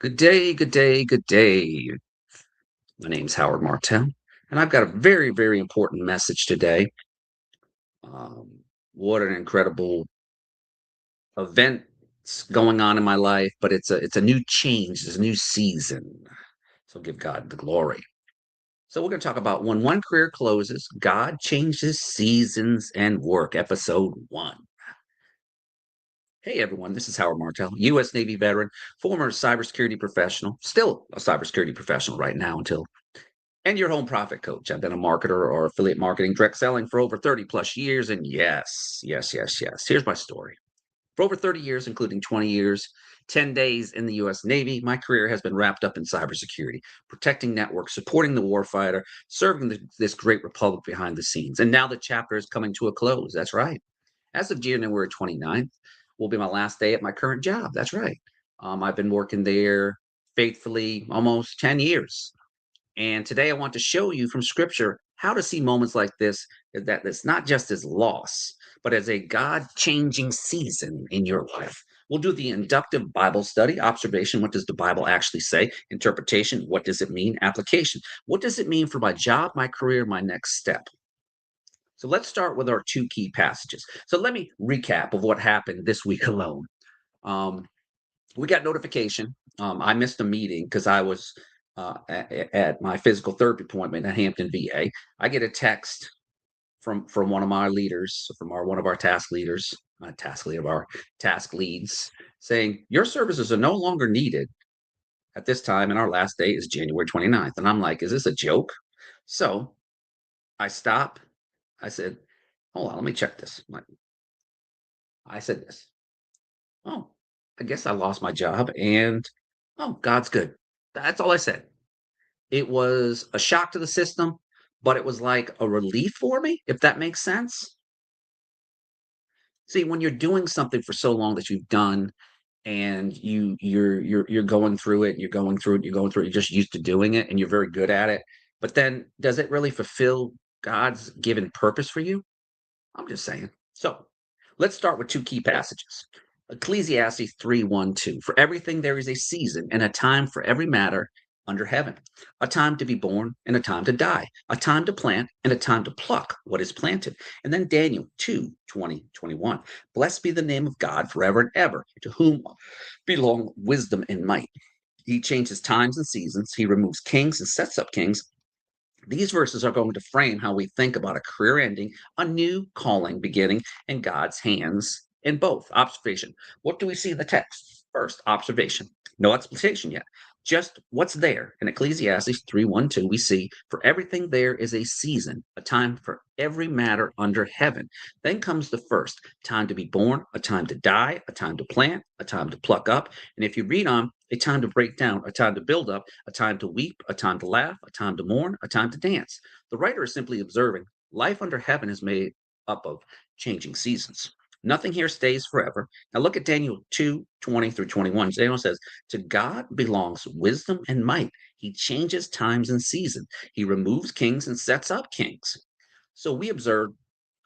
Good day, good day, good day. My name's Howard Martell, and I've got a very, very important message today. What an incredible event going on in my life, but it's a new change, it's a new season. So give God the glory. So we're going to talk about when one career closes, God changes seasons and work, episode 1. Hey everyone, this is Howard Martell, U.S. Navy veteran, former cybersecurity professional, still a cybersecurity professional right now until and your home profit coach. I've been a marketer or affiliate marketing, direct selling for over 30 plus years. And yes. Here's my story. For over 30 years, including 20 years, 10 days in the US Navy, my career has been wrapped up in cybersecurity, protecting networks, supporting the warfighter, serving this great republic behind the scenes. And now the chapter is coming to a close. That's right. As of January 29th, will be my last day at my current job. That's right. I've been working there faithfully almost 10 years. And today I want to show you from scripture how to see moments like this, that it's not just as loss, but as a God changing season in your life. We'll do the inductive Bible study, observation. What does the Bible actually say? Interpretation. What does it mean? Application. What does it mean for my job, my career, my next step? So let's start with our two key passages. So let me recap of what happened this week alone. Um, we got notification. I missed a meeting because I was at my physical therapy appointment at Hampton, VA. I get a text from one of my leaders, from one of our task leaders, not task leader, our task leads, saying your services are no longer needed at this time, and our last day is January 29th. And I'm like, is this a joke? So I stop. I said, hold on, let me check this. I said this. Oh, I guess I lost my job, and oh, God's good. That's all I said. It was a shock to the system, but it was like a relief for me, if that makes sense. See, when you're doing something for so long that you've done and you're going through it, you're just used to doing it and you're very good at it. But then does it really fulfill God's given purpose for you? I'm just saying. So let's start with two key passages. Ecclesiastes 3:1-2. For everything there is a season and a time for every matter under heaven, a time to be born and a time to die, a time to plant and a time to pluck what is planted. And then Daniel 2:20-21. Blessed be the name of God forever and ever, to whom belong wisdom and might. He changes times and seasons. He removes kings and sets up kings. These verses are going to frame how we think about a career ending, a new calling beginning, and God's hands in both. Observation. What do we see in the text? First, observation. No explanation yet. Just what's there. In Ecclesiastes 3:1-2, we see for everything there is a season, a time for every matter under heaven. Then comes the first time to be born, a time to die, a time to plant, a time to pluck up. And if you read on, a time to break down, a time to build up, a time to weep, a time to laugh, a time to mourn, a time to dance. The writer is simply observing life under heaven is made up of changing seasons. Nothing here stays forever. Now look at Daniel 2:20-21. Daniel says, to God belongs wisdom and might. He changes times and seasons. He removes kings and sets up kings. So we observe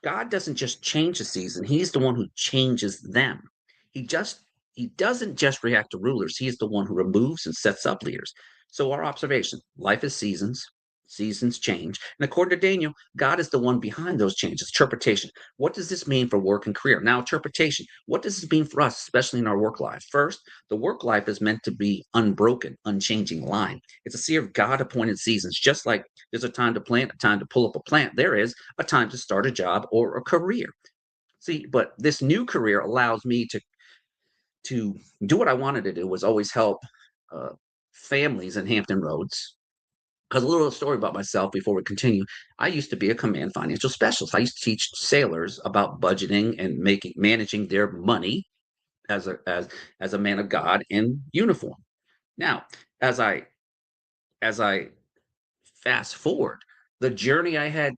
God doesn't just change the season, he's the one who changes them. He just he doesn't just react to rulers, he is the one who removes and sets up leaders. So our observation, life is seasons, seasons change. And according to Daniel, God is the one behind those changes. Interpretation. What does this mean for work and career? Now, interpretation. What does this mean for us, especially in our work life? First, the work life is meant to be unbroken, unchanging line. It's a sea of God appointed seasons, just like there's a time to plant, a time to pull up a plant. There is a time to start a job or a career. See, but this new career allows me to do what I wanted to do was always help uh, families in Hampton Roads. Because a little story about myself before we continue, I used to be a command financial specialist. I used to teach sailors about budgeting and managing their money as a man of God in uniform. Now, as I as I fast forward, the journey I had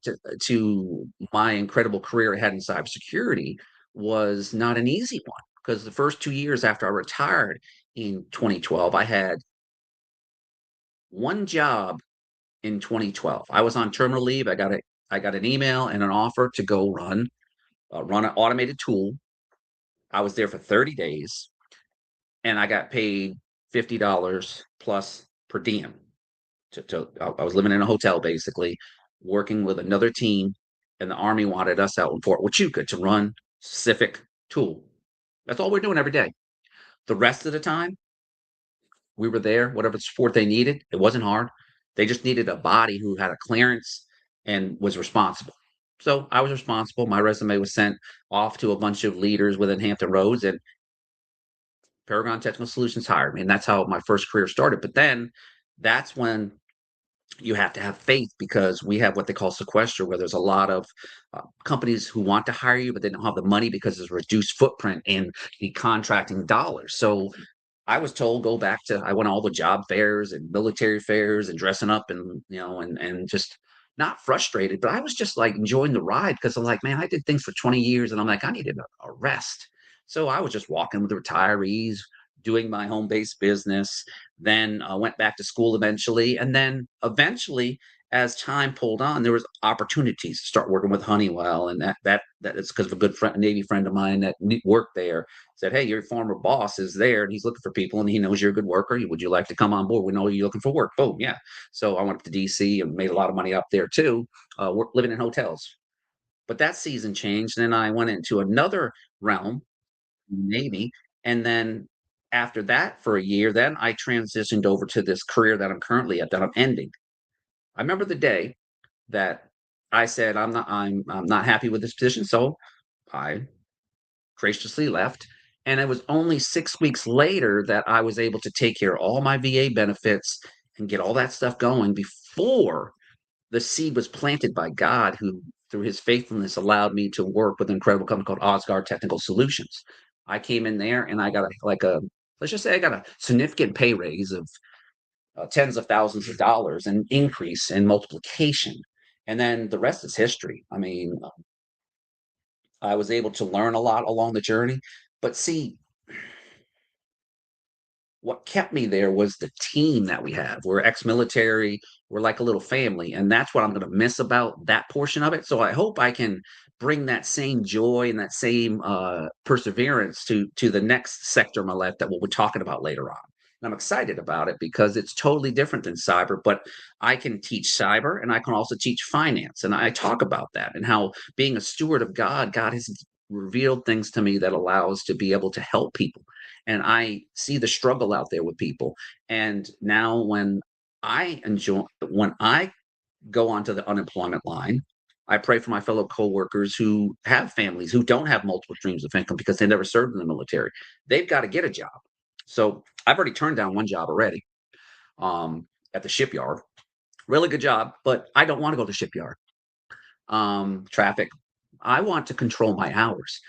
to my incredible career I had in cybersecurity was not an easy one because the first 2 years after I retired in 2012, I had one job in 2012. I was on terminal leave. I got an email and an offer to go run an automated tool. I was there for 30 days and I got paid $50 plus per diem. I was living in a hotel basically, working with another team, and the Army wanted us out in Fort Huachuca to run specific tool. That's all we're doing every day. The rest of the time, we were there, whatever support they needed. It wasn't hard. They just needed a body who had a clearance and was responsible. So I was responsible. My resume was sent off to a bunch of leaders within Hampton Roads, and Paragon Technical Solutions hired me. And that's how my first career started. But then that's when you have to have faith, because we have what they call sequester, where there's a lot of companies who want to hire you, but they don't have the money because there's a reduced footprint in the contracting dollars. So I was told, go back to, I went all the job fairs and military fairs and dressing up and, and just not frustrated, but I was just like enjoying the ride, because I'm like, man, I did things for 20 years and I'm like, I needed a rest. So I was just walking with the retirees, doing my home based business, then went back to school eventually. And then eventually, as time pulled on, there was opportunities to start working with Honeywell. And that is because of a good friend, Navy friend of mine that worked there, said, "Hey, your former boss is there and he's looking for people and he knows you're a good worker. Would you like to come on board? We know you're looking for work." Boom. Yeah. So I went up to DC and made a lot of money up there too, living in hotels. But that season changed. Then I went into another realm, Navy. And then after that for a year, then I transitioned over to this career that I'm currently at, that I'm ending. I remember the day that I said, I'm not happy with this position. So I graciously left. And it was only 6 weeks later that I was able to take care of all my VA benefits and get all that stuff going before the seed was planted by God, who, through his faithfulness, allowed me to work with an incredible company called Osgard Technical Solutions. I came in there and I got let's just say I got a significant pay raise of tens of thousands of dollars, and increase in multiplication. And then the rest is history. I mean, I was able to learn a lot along the journey. But see, what kept me there was the team that we have. We're ex-military, we're like a little family, and that's what I'm going to miss about that portion of it. So I hope I can bring that same joy and that same perseverance to the next sector of my life that we'll be talking about later on. And I'm excited about it because it's totally different than cyber, but I can teach cyber and I can also teach finance. And I talk about that and how, being a steward of God, God has revealed things to me that allows to be able to help people, and I see the struggle out there with people. And now when I go onto the unemployment line, I pray for my fellow coworkers who have families who don't have multiple streams of income because they never served in the military. They've got to get a job. So I've already turned down one job already, at the shipyard. Really good job, but I don't want to go to the shipyard. Traffic. I want to control my hours.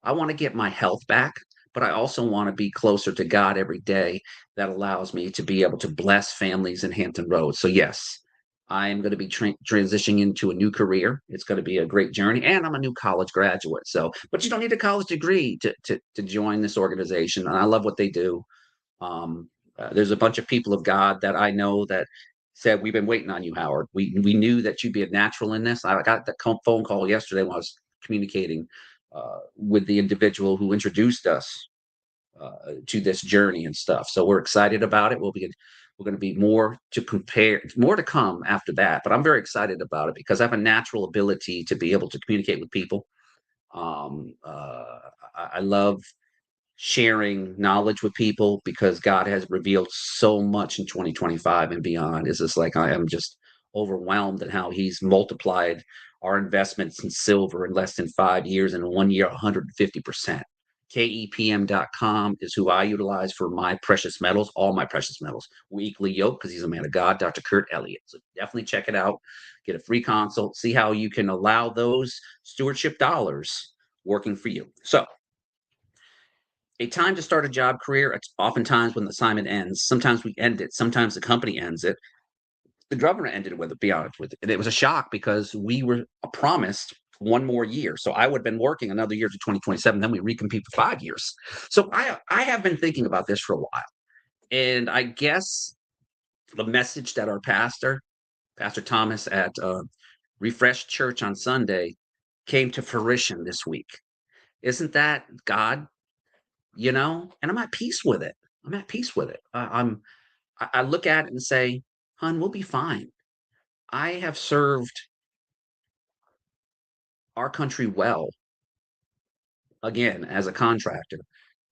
I want to get my health back, but I also want to be closer to God every day. That allows me to be able to bless families in Hampton Roads. So yes, I'm going to be transitioning into a new career. It's going to be a great journey, and I'm a new college graduate. So, but you don't need a college degree to join this organization, and I love what they do. Um, there's a bunch of people of God that I know that said, "We've been waiting on you, Howard. We knew that you'd be a natural in this." I got that phone call yesterday when I was communicating with the individual who introduced us to this journey and stuff. So we're excited about it. We're going to be more to come after that. But I'm very excited about it because I have a natural ability to be able to communicate with people. I love sharing knowledge with people because God has revealed so much in 2025 and beyond. It's just like I am just overwhelmed at how he's multiplied our investments in silver in less than 5 years, and in 1 year, 150%. KEPM.com is who I utilize for my precious metals, all my precious metals. Weekly Yoke, because he's a man of God, Dr. Kurt Elliott. So definitely check it out. Get a free consult, see how you can allow those stewardship dollars working for you. So, a time to start a job career, it's oftentimes when the assignment ends. Sometimes we end it. Sometimes the company ends it. The government ended it with it, to be honest with you. And it was a shock because we were promised one more year. So I would have been working another year to 2027. Then we recompete for 5 years. So I have been thinking about this for a while. And I guess the message that our Pastor Thomas at Refresh Church on Sunday, came to fruition this week. Isn't that God? And I'm at peace with it. I'm at peace with it. I look at it and say, "Hun, we'll be fine." I have served our country well, again, as a contractor,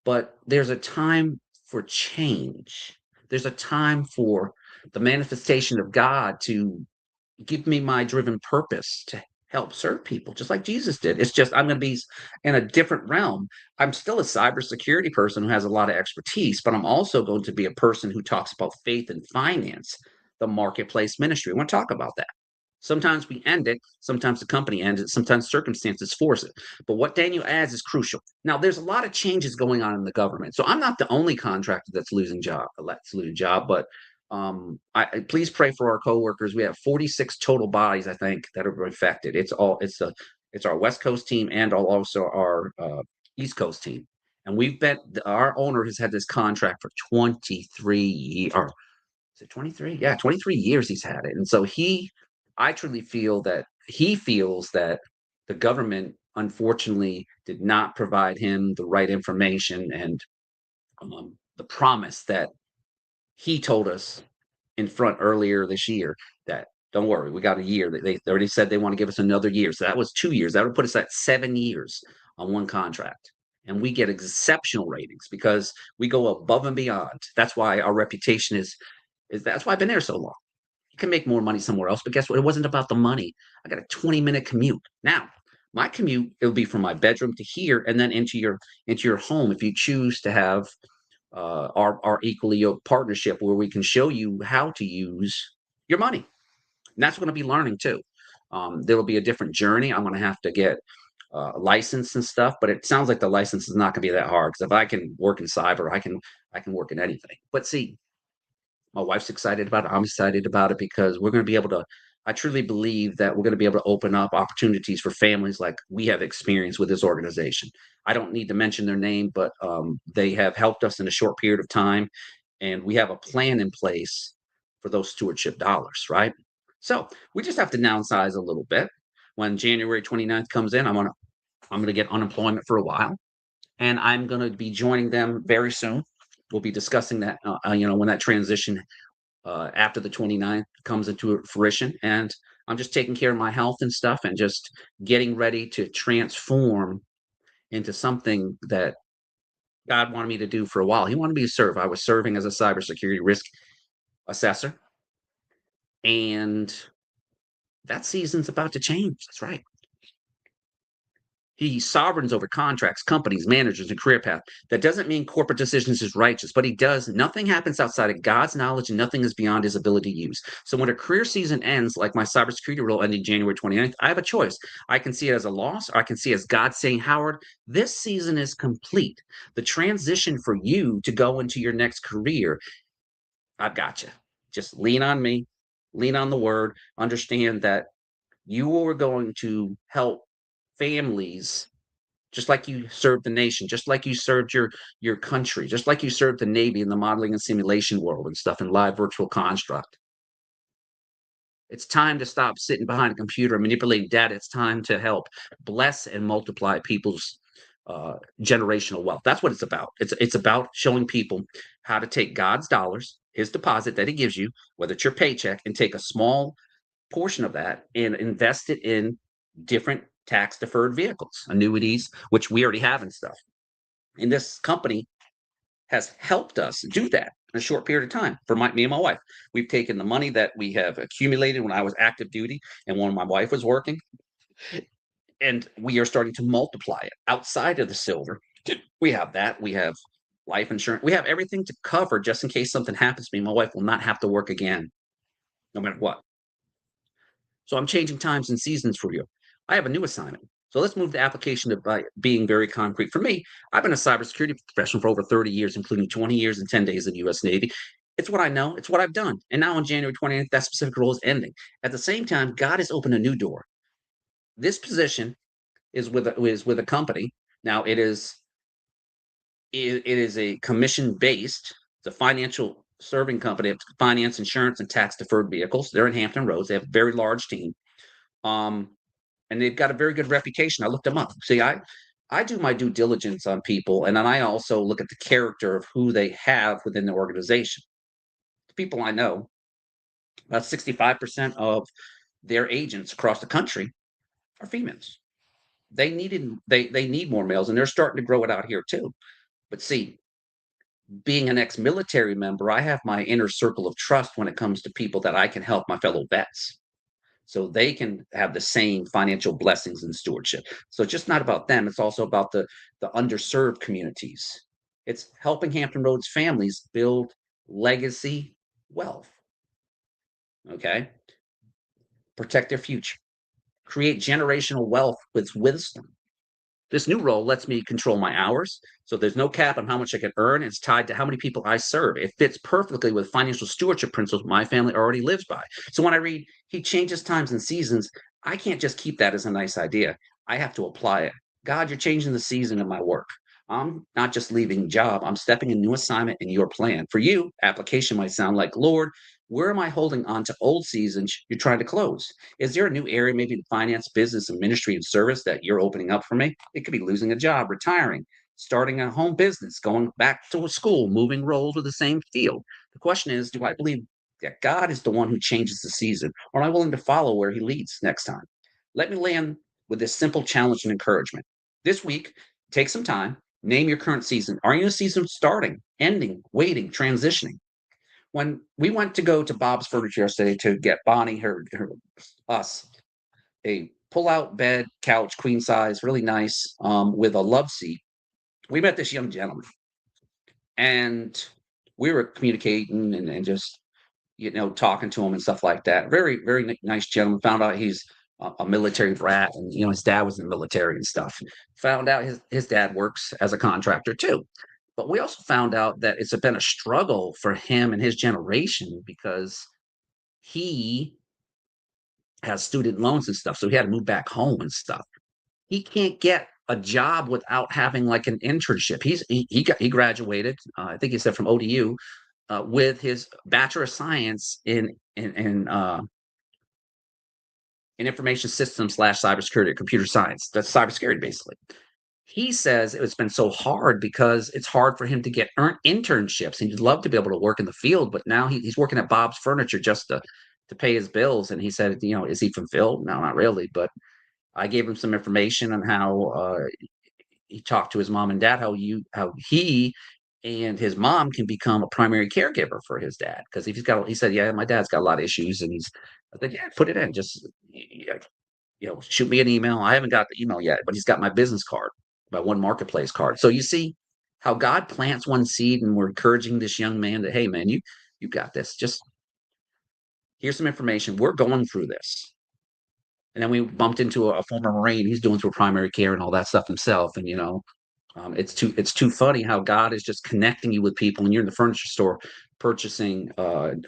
but there's a time for change. There's a time for the manifestation of God to give me my driven purpose to help serve people, just like Jesus did. It's just I'm going to be in a different realm. I'm still a cybersecurity person who has a lot of expertise, but I'm also going to be a person who talks about faith and finance, the marketplace ministry. I want to talk about that. Sometimes we end it, sometimes the company ends it, sometimes circumstances force it. But what Daniel adds is crucial. Now, there's a lot of changes going on in the government. So I'm not the only contractor that's losing job, but please pray for our coworkers. We have 46 total bodies, I think, that are affected. It's our West Coast team and also our East Coast team. And our owner has had this contract for 23 years, is it 23? Yeah, 23 years he's had it. And so I truly feel that he feels that the government unfortunately did not provide him the right information and the promise that he told us in front earlier this year that don't worry, we got a year. They already said they want to give us another year. So that was 2 years. That would put us at 7 years on one contract. And we get exceptional ratings because we go above and beyond. That's why our reputation is that's why I've been there so long. You can make more money somewhere else, but guess what? It wasn't about the money. I got a 20-minute commute. Now, my commute, it'll be from my bedroom to here and then into your home if you choose to have our equally yoked partnership where we can show you how to use your money. And that's going to be learning too. There will be a different journey. I'm going to have to get a license and stuff, but it sounds like the license is not going to be that hard because if I can work in cyber, I can work in anything. But see, my wife's excited about it. I'm excited about it because we're going to be able to. I truly believe that we're going to be able to open up opportunities for families like we have experience with this organization. I don't need to mention their name, but they have helped us in a short period of time, and we have a plan in place for those stewardship dollars, right? So we just have to downsize a little bit. When January 29th comes in, I'm gonna get unemployment for a while, and I'm gonna be joining them very soon. We'll be discussing that, when that transition after the 29th comes into fruition. And I'm just taking care of my health and stuff and just getting ready to transform into something that God wanted me to do for a while. He wanted me to serve. I was serving as a cybersecurity risk assessor, and that season's about to change. That's right. He sovereigns over contracts, companies, managers, and career path. That doesn't mean corporate decisions is righteous, but he does. Nothing happens outside of God's knowledge, and nothing is beyond his ability to use. So when a career season ends, like my cybersecurity role ending January 29th, I have a choice. I can see it as a loss, or I can see it as God saying, Howard, this season is complete. The transition for you to go into your next career, I've got you. Just lean on me, lean on the word, understand that you are going to help families just like you served the nation, just like you served your country, just like you served the Navy in the modeling and simulation world and stuff in live virtual construct. It's time to stop sitting behind a computer and manipulating data. It's time to help bless and multiply people's generational wealth. That's what it's about. It's about showing people how to take God's dollars, His deposit that He gives you, whether it's your paycheck, and take a small portion of that and invest it in different tax deferred vehicles, annuities, which we already have and stuff. And this company has helped us do that in a short period of time for me and my wife. We've taken the money that we have accumulated when I was active duty and when my wife was working, and we are starting to multiply it outside of the silver. We have that. We have life insurance. We have everything to cover just in case something happens to me. My wife will not have to work again, no matter what. So I'm changing times and seasons for you. I have a new assignment. So let's move to application of being very concrete. For me, I've been a cybersecurity professional for over 30 years, including 20 years and 10 days in the U.S. Navy. It's what I know. It's what I've done. And now on January 20th, that specific role is ending. At the same time, God has opened a new door. This position is with a company. Now it is a commission based. It's a financial serving company. It's finance, insurance, and tax deferred vehicles. They're in Hampton Roads. They have a very large team. Um, and they've got a very good reputation. I looked them up. See, I do my due diligence on people, and then I also look at the character of who they have within the organization. The people I know, about 65% of their agents across the country are females. They need more males, and they're starting to grow it out here too. But see, being an ex-military member, I have my inner circle of trust when it comes to people that I can help my fellow vets so they can have the same financial blessings and stewardship. So it's just not about them, it's also about the underserved communities. It's helping Hampton Roads families build legacy wealth, okay? Protect their future, create generational wealth with wisdom. This new role lets me control my hours, so there's no cap on how much I can earn. It's tied to how many people I serve. It fits perfectly with financial stewardship principles my family already lives by. So when I read he changes times and seasons, I can't just keep that as a nice idea. I have to apply it. God, you're changing the season of my work. I'm not just leaving job, I'm stepping a new assignment in your plan. For you, application might sound like, Lord, where am I holding on to old seasons you're trying to close? Is there a new area, maybe in finance, business, and ministry and service that you're opening up for me? It could be losing a job, retiring, starting a home business, going back to a school, moving roles with the same field. The question is, do I believe that God is the one who changes the season, or am I willing to follow where he leads next time? Let me land with this simple challenge and encouragement. This week, take some time, name your current season. Are you in a season starting, ending, waiting, transitioning? When we went to go to Bob's Furniture yesterday to get Bonnie, us, a pull-out bed, couch, queen size, really nice, with a love seat, we met this young gentleman, and we were communicating and just, talking to him and stuff like that. Very, very nice gentleman. Found out he's a military brat, and his dad was in the military and stuff. Found out his dad works as a contractor too. But we also found out that it's been a struggle for him and his generation because he has student loans and stuff, so he had to move back home and stuff. He can't get a job without having like an internship. He graduated, I think he said from ODU, with his Bachelor of Science in information systems slash cybersecurity, computer science. That's cybersecurity basically. He says it's been so hard because it's hard for him to get internships. He'd love to be able to work in the field, but now he's working at Bob's Furniture just to pay his bills. And he said, is he fulfilled? No, not really. But I gave him some information on how he talked to his mom and dad, how he and his mom can become a primary caregiver for his dad because if he said, yeah, my dad's got a lot of issues, and I think, yeah, put it in, just shoot me an email. I haven't got the email yet, but he's got my business card, my One Marketplace card. So you see how God plants one seed, and we're encouraging this young man that, hey, man, you got this. Just here's some information. We're going through this. And then we bumped into a former Marine. He's doing through primary care and all that stuff himself. And it's too funny how God is just connecting you with people, and you're in the furniture store purchasing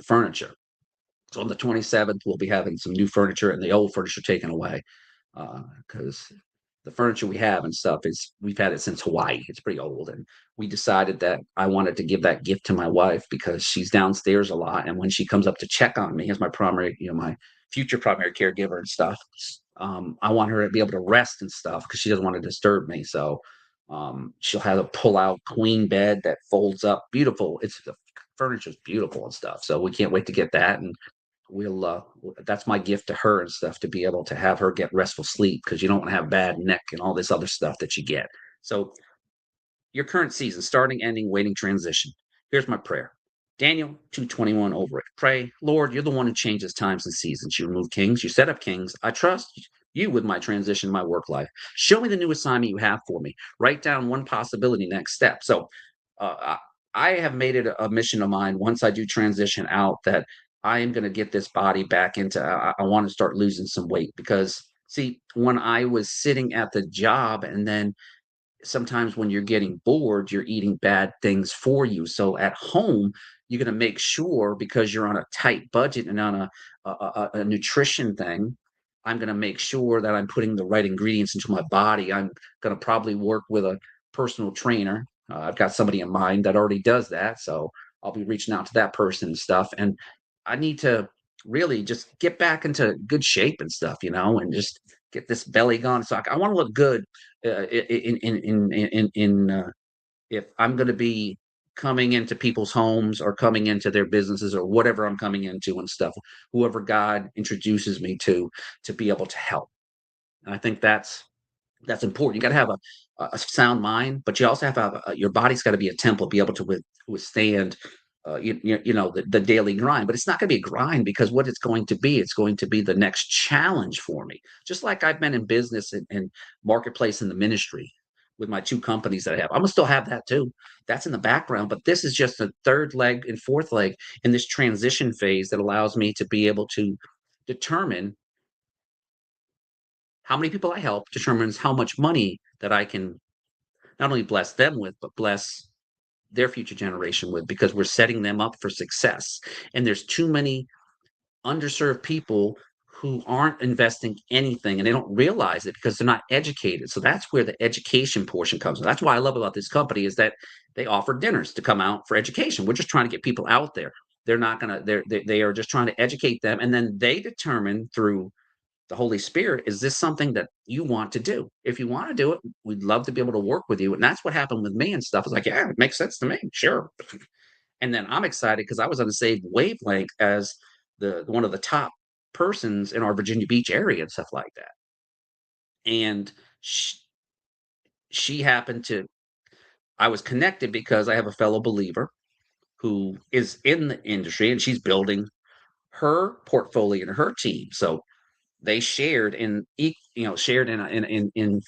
furniture. So on the 27th, we'll be having some new furniture and the old furniture taken away because the furniture we have and stuff we've had it since Hawaii. It's pretty old, and we decided that I wanted to give that gift to my wife because she's downstairs a lot, and when she comes up to check on me as my future primary caregiver and stuff, I want her to be able to rest and stuff because she doesn't want to disturb me. So she'll have a pull-out queen bed that folds up, beautiful. The furniture's beautiful and stuff. So we can't wait to get that, and that's my gift to her and stuff, to be able to have her get restful sleep because you don't want to have bad neck and all this other stuff that you get. So your current season, starting, ending, waiting, transition. Here's my prayer. Daniel 2:21 over it. Pray, Lord, you're the one who changes times and seasons. You remove kings, you set up kings. I trust you with my transition, my work life. Show me the new assignment you have for me. Write down one possibility, next step. So uh, I have made it a mission of mine once I do transition out that I am going to get this body back into, I want to start losing some weight because, see, when I was sitting at the job, and then sometimes when you're getting bored, you're eating bad things for you. So at home, you're going to make sure, because you're on a tight budget and on a nutrition thing, I'm going to make sure that I'm putting the right ingredients into my body. I'm going to probably work with a personal trainer. I've got somebody in mind that already does that. So I'll be reaching out to that person and stuff. And I need to really just get back into good shape and stuff, and just get this belly going. So I want to look good if I'm going to be coming into people's homes or coming into their businesses or whatever I'm coming into and stuff, whoever God introduces me to be able to help. And I think that's important. You got to have a sound mind, but you also have to have your body's got to be a temple, be able to withstand, the daily grind. But it's not going to be a grind because what it's going to be the next challenge for me. Just like I've been in business and marketplace in the ministry with my two companies that I have. I'm gonna still have that too. That's in the background, but this is just a third leg and fourth leg in this transition phase that allows me to be able to determine how many people I help determines how much money that I can not only bless them with, but bless their future generation with, because we're setting them up for success. And there's too many underserved people who aren't investing anything and they don't realize it because they're not educated. So that's where the education portion comes in. That's why I love about this company is that they offer dinners to come out for education. We're just trying to get people out there. They're not gonna. They are just trying to educate them, and then they determine through the Holy Spirit, is this something that you want to do? If you want to do it, we'd love to be able to work with you. And that's what happened with me and stuff. It's like, yeah, it makes sense to me. Sure. And then I'm excited because I was on the same wavelength as the one of the top persons in our Virginia Beach area and stuff like that. And she, she happened to, I was connected because I have a fellow believer who is in the industry and she's building her portfolio and her team. So they shared shared in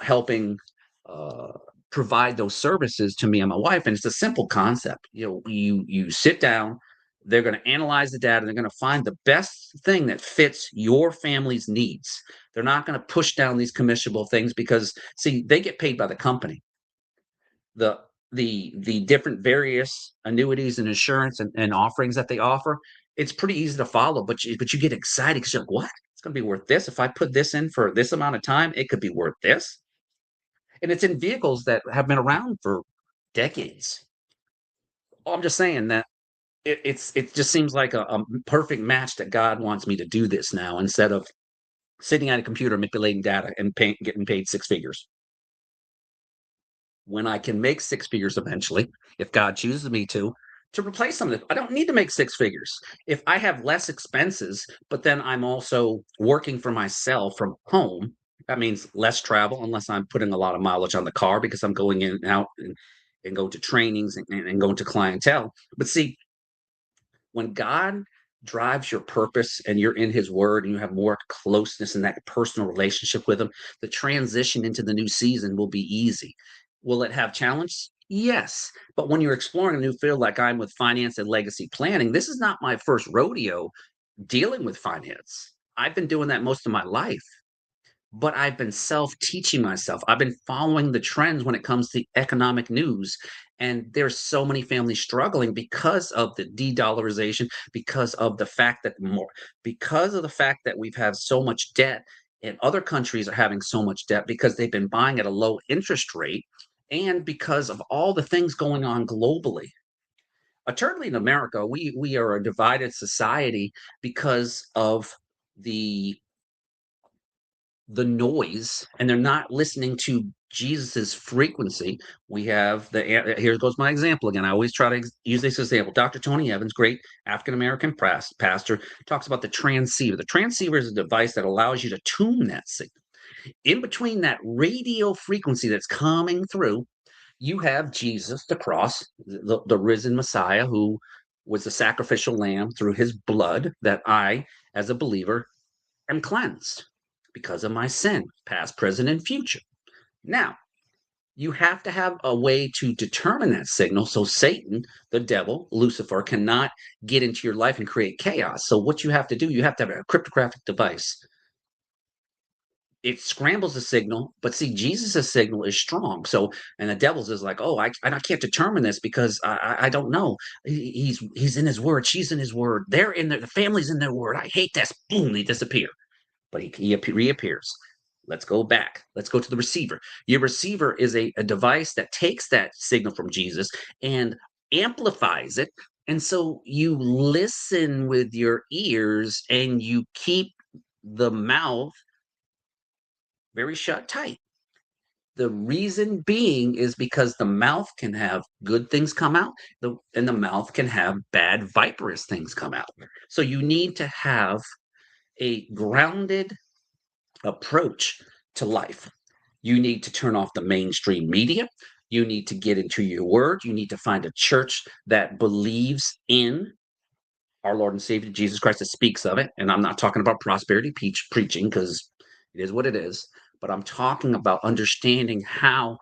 helping uh, provide those services to me and my wife. And it's a simple concept. You sit down, they're going to analyze the data, they're going to find the best thing that fits your family's needs. They're not going to push down these commissionable things because see, they get paid by the company. The the the different various annuities and insurance and offerings that they offer, it's pretty easy to follow, but you get excited because you're like, what? It's going to be worth this. If I put this in for this amount of time, it could be worth this. And it's in vehicles that have been around for decades. I'm just saying that it just seems like a perfect match that God wants me to do this now instead of sitting at a computer manipulating data and getting paid six figures. When I can make six figures eventually, if God chooses me to replace some of it. I don't need to make six figures. If I have less expenses, but then I'm also working for myself from home, that means less travel unless I'm putting a lot of mileage on the car because I'm going in and out and going to trainings and going to clientele. But see, when God drives your purpose and you're in his word and you have more closeness in that personal relationship with him, the transition into the new season will be easy. Will it have challenge? Yes. But when you're exploring a new field like I'm with finance and legacy planning, this is not my first rodeo dealing with finance. I've been doing that most of my life, but I've been self-teaching myself. I've been following the trends when it comes to economic news. And there's so many families struggling because of the de-dollarization, because of the fact that we've had so much debt and other countries are having so much debt because they've been buying at a low interest rate and because of all the things going on globally. Eternally in America, we are a divided society because of the the noise and they're not listening to Jesus's frequency. We have here goes my example again. I always try to use this example. Dr. Tony Evans, great African American pastor, talks about the transceiver. The transceiver is a device that allows you to tune that signal. In between that radio frequency that's coming through, you have Jesus, the cross, the risen Messiah, who was the sacrificial lamb through his blood that I, as a believer, am cleansed because of my sin, past, present, and future. Now, you have to have a way to determine that signal so Satan, the devil, Lucifer, cannot get into your life and create chaos. So, what you have to do, you have to have a cryptographic device. It scrambles the signal, but see, Jesus' signal is strong. So, and the devil's is like, oh, I can't determine this because I don't know. He's in his word. She's in his word. They're in their, the family's in their word. I hate this. Boom, they disappear. But he reappears. Let's go back. Let's go to the receiver. Your receiver is a device that takes that signal from Jesus and amplifies it. And so you listen with your ears and you keep the mouth very shut tight. The reason being is because the mouth can have good things come out, and the mouth can have bad viperous things come out. So you need to have a grounded approach to life. You need to turn off the mainstream media. You need to get into your word. You need to find a church that believes in our Lord and Savior Jesus Christ, that speaks of it. And I'm not talking about prosperity preaching, because it is what it is. But I'm talking about understanding how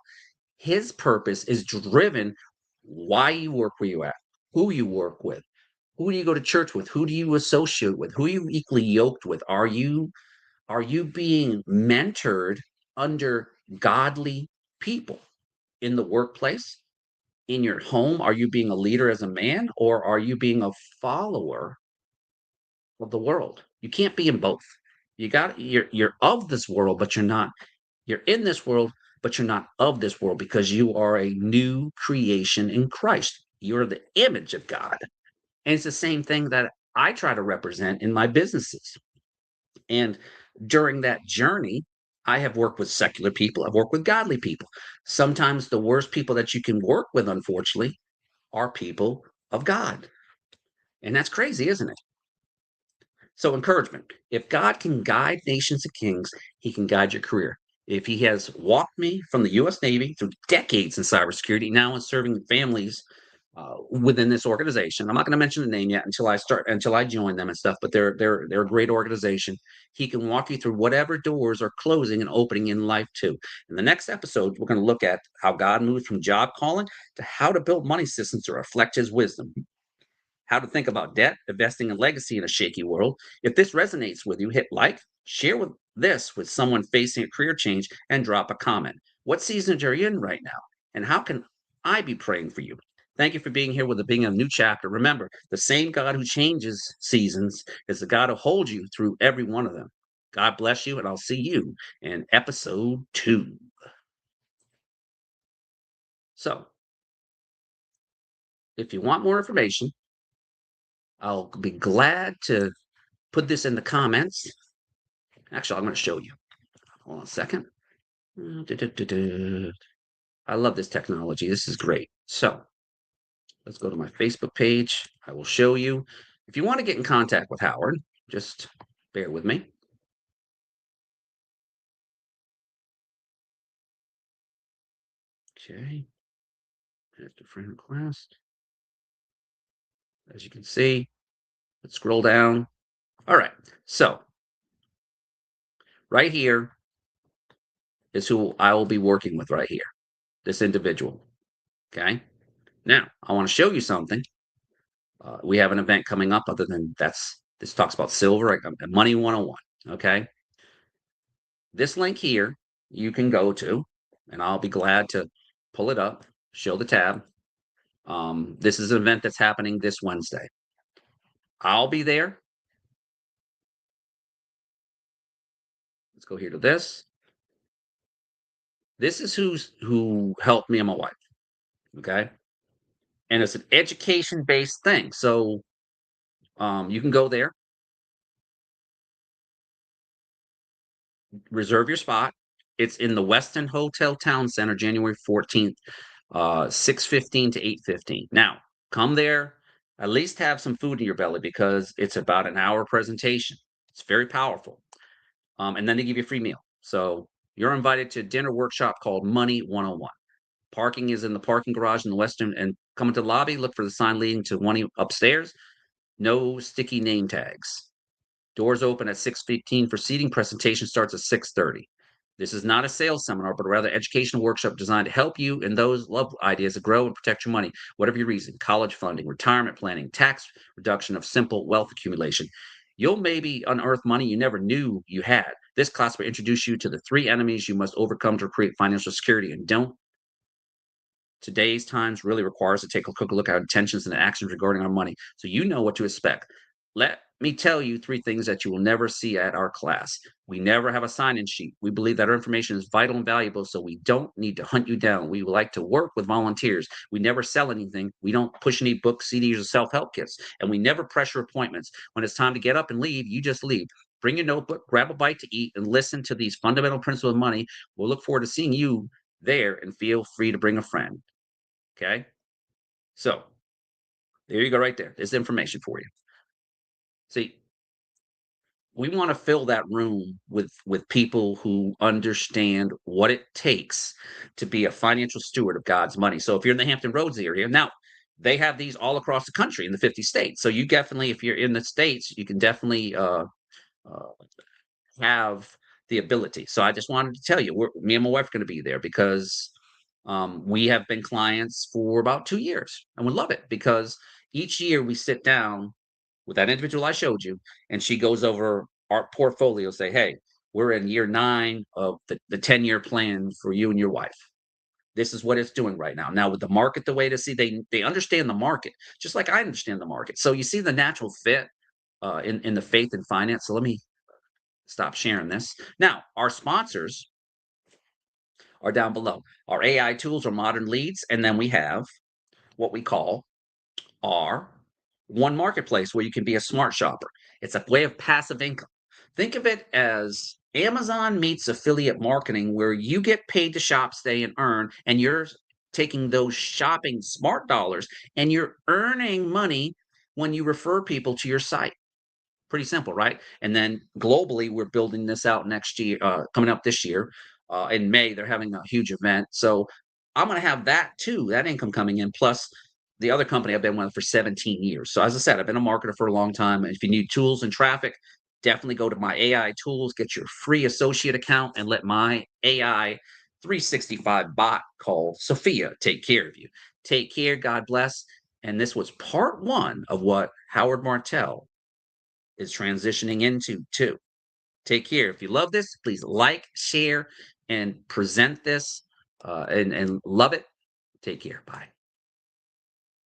his purpose is driven, why you work where you at, who you work with, who do you go to church with, who do you associate with, who are you equally yoked with. Are you being mentored under godly people in the workplace, in your home? Are you being a leader as a man, or are you being a follower of the world? You can't be in both. You're of this world, but you're not. You're in this world, but you're not of this world, because you are a new creation in Christ. You're the image of God. And it's the same thing that I try to represent in my businesses. And during that journey, I have worked with secular people, I've worked with godly people. Sometimes the worst people that you can work with, unfortunately, are people of God. And that's crazy, isn't it? So, encouragement. If God can guide nations and kings, he can guide your career. If he has walked me from the US Navy through decades in cybersecurity, now in serving families within this organization. I'm not going to mention the name yet until I join them and stuff, but they're a great organization. He can walk you through whatever doors are closing and opening in life too. In the next episode, we're going to look at how God moves from job calling to how to build money systems to reflect his wisdom, how to think about debt, investing, and legacy in a shaky world. If this resonates with you, hit like, share this with someone facing a career change, and drop a comment. What season are you in right now? And how can I be praying for you? Thank you for being here with the beginning of a new chapter. Remember, the same God who changes seasons is the God who holds you through every one of them. God bless you, and I'll see you in episode 2. So, if you want more information, I'll be glad to put this in the comments. Actually, I'm going to show you. Hold on a second. I love this technology. This is great. So let's go to my Facebook page. I will show you. If you want to get in contact with Howard, just bear with me. Okay. Add to friend request. As you can see, let's scroll down. All right. So right here is who I will be working with right here. This individual. Okay. Now, I want to show you something. We have an event coming up. Other than this talks about silver, money 101. Okay. This link here you can go to, and I'll be glad to pull it up, show the tab. This is an event that's happening this Wednesday. I'll be there. Let's go here to this. This is who helped me and my wife. Okay. And it's an education based thing. So you can go there, reserve your spot. It's in the Westin Hotel Town Center, January 14th, 6:15 to 8:15. Now, come there, at least have some food in your belly, because it's about an hour presentation. It's very powerful. And then they give you a free meal. So you're invited to a dinner workshop called Money 101. Parking is in the parking garage in the Western, and come into the lobby, look for the sign leading to one upstairs. No sticky name tags. Doors open at 6:15 for seating. Presentation starts at 6:30. This is not a sales seminar, but rather educational workshop designed to help you and those love ideas to grow and protect your money, whatever your reason: college funding, retirement planning, tax reduction of simple wealth accumulation. You'll maybe unearth money you never knew you had. This class will introduce you to the 3 enemies you must overcome to create financial security. And don't today's times really requires to take a quick look at our intentions and actions regarding our money, so you know what to expect. Let me tell you 3 things that you will never see at our class. We never have a sign-in sheet. We believe that our information is vital and valuable, so we don't need to hunt you down. We would like to work with volunteers. We never sell anything. We don't push any books, CDs, or self-help kits, and we never pressure appointments. When it's time to get up and leave, you just leave. bring your notebook, grab a bite to eat, and listen to these fundamental principles of money. We'll look forward to seeing you there, and feel free to bring a friend. Okay. So there you go, right there. There's information for you. See, we want to fill that room with people who understand what it takes to be a financial steward of God's money. So if you're in the Hampton Roads area now, they have these all across the country in the 50 states. So you definitely, if you're in the states, you can definitely uh, have the ability. So I just wanted to tell you, me and my wife are going to be there because we have been clients for about 2 years, and we love it because each year we sit down with that individual I showed you, and she goes over our portfolio, say, "Hey, we're in year 9 of the 10-year plan for you and your wife. This is what it's doing right now." Now, with the market the way to see, they understand the market, just like I understand the market. So you see the natural fit in the faith and finance. So let me stop sharing this. Now, our sponsors are down below. Our AI tools are modern leads, and then we have what we call are one marketplace where you can be a smart shopper. It's a way of passive income. Think of it as Amazon meets affiliate marketing, where you get paid to shop, stay, and earn, and you're taking those shopping smart dollars and you're earning money when you refer people to your site. Pretty simple, right? And then globally, we're building this out next year, coming up this year. In May, they're having a huge event. So I'm going to have that too, that income coming in, plus the other company I've been with for 17 years. So as I said, I've been a marketer for a long time. And if you need tools and traffic, definitely go to my AI tools, get your free associate account, and let my AI 365 bot called Sophia take care of you. Take care. God bless. And this was part one of what Howard Martell is transitioning into too. Take care. If you love this, please like, share, and present this and love it. Take care. Bye.